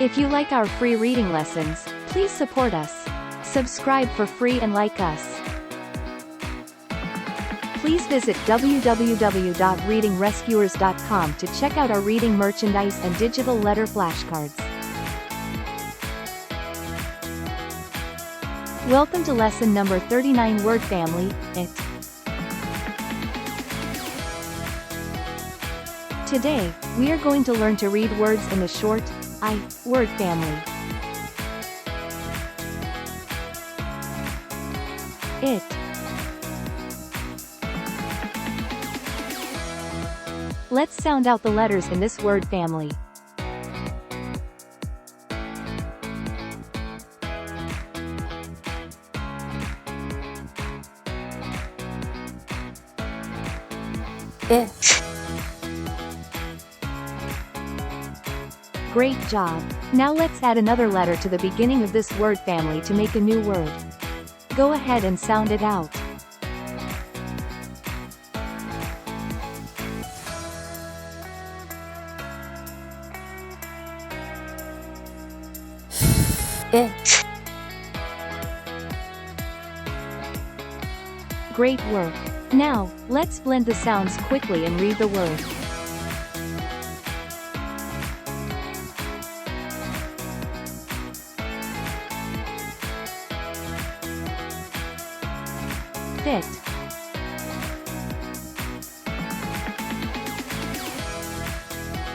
If you like our free reading lessons, please support us. Subscribe for free and like us. Please visit www.readingrescuers.com to check out our reading merchandise and digital letter flashcards. Welcome to lesson number 39, word family, it. Today, we are going to learn to read words in the short, I, word family. It. Let's sound out the letters in this word family. It. Great job! Now let's add another letter to the beginning of this word family to make a new word. Go ahead and sound it out. It. Great work! Now, let's blend the sounds quickly and read the word. Fit.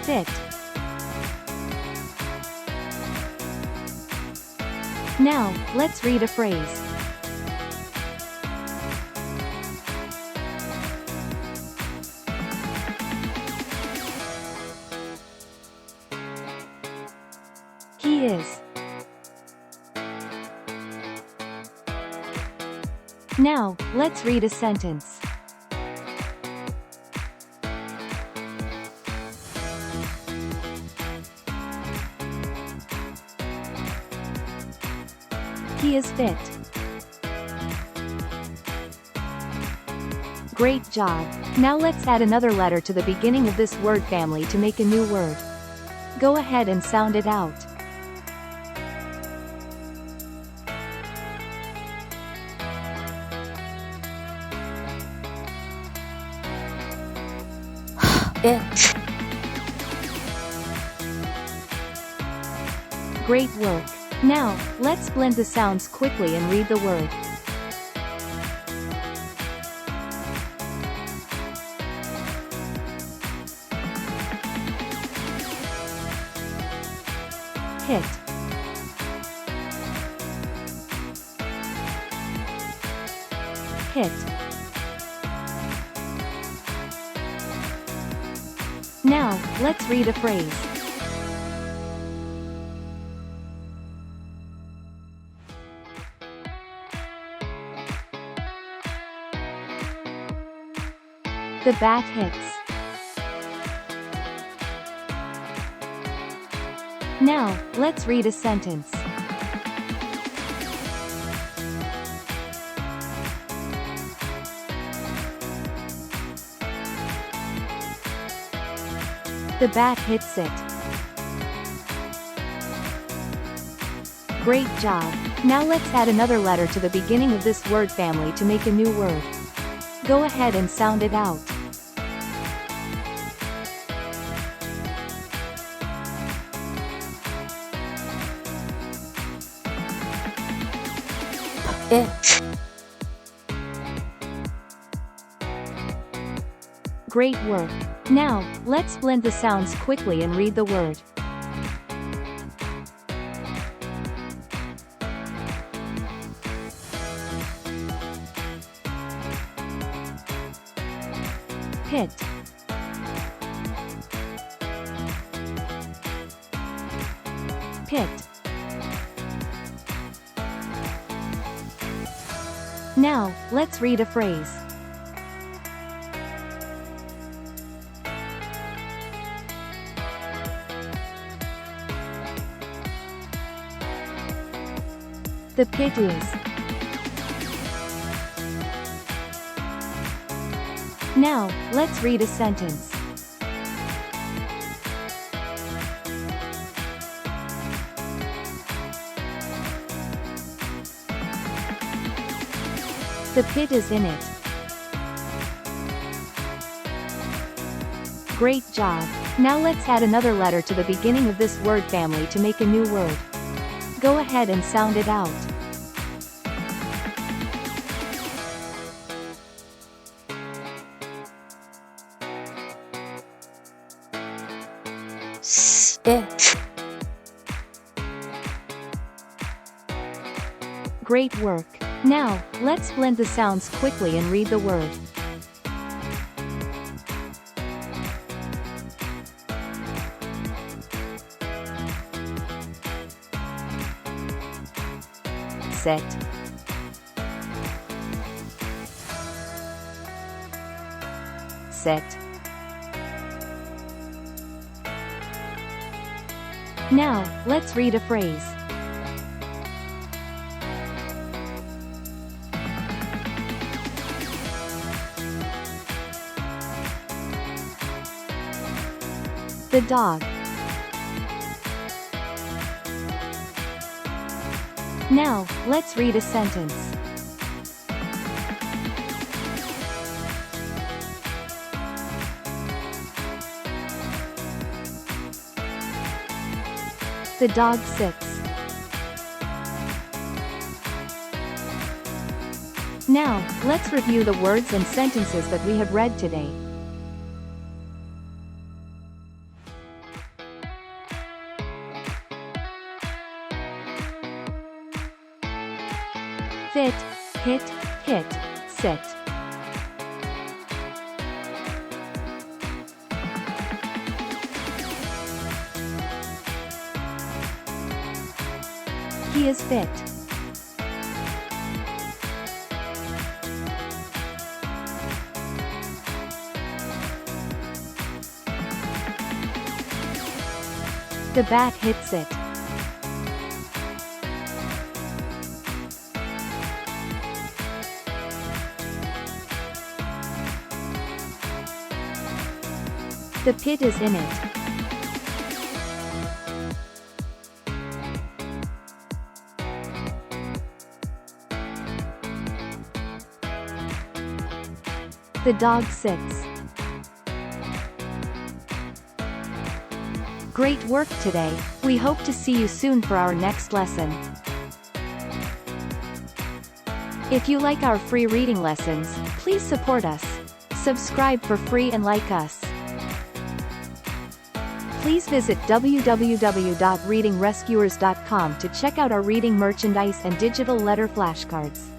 Fit. Now, let's read a phrase. He is. Now, let's read a sentence. He is fit. Great job! Now let's add another letter to the beginning of this word family to make a new word. Go ahead and sound it out. It. Great work! Now, let's blend the sounds quickly and read the word. Hit. Hit. Now, let's read a phrase. The bat hits. Now, let's read a sentence. The bat hits. Now, let's read a sentence. The bat hits it. Great job! Now let's add another letter to the beginning of this word family to make a new word. Go ahead and sound it out. It. Great work! Now, let's blend the sounds quickly and read the word. Hit. Pit. Now, let's read a phrase. The pit is. Now, let's read a sentence. The pit is in it. Great job! Now let's add another letter to the beginning of this word family to make a new word. Go ahead and sound it out. It. Great work! Now, let's blend the sounds quickly and read the word. Sit. Sit. Now, let's read a phrase. The dog. Now, let's read a sentence. The dog sits. Now, let's review the words and sentences that we have read today. Fit, hit, hit, sit. He is fit. The bat hits it. The pit is in it. The dog sits. Great work today. We hope to see you soon for our next lesson. If you like our free reading lessons, please support us. Subscribe for free and like us. Please visit www.readingrescuers.com to check out our reading merchandise and digital letter flashcards.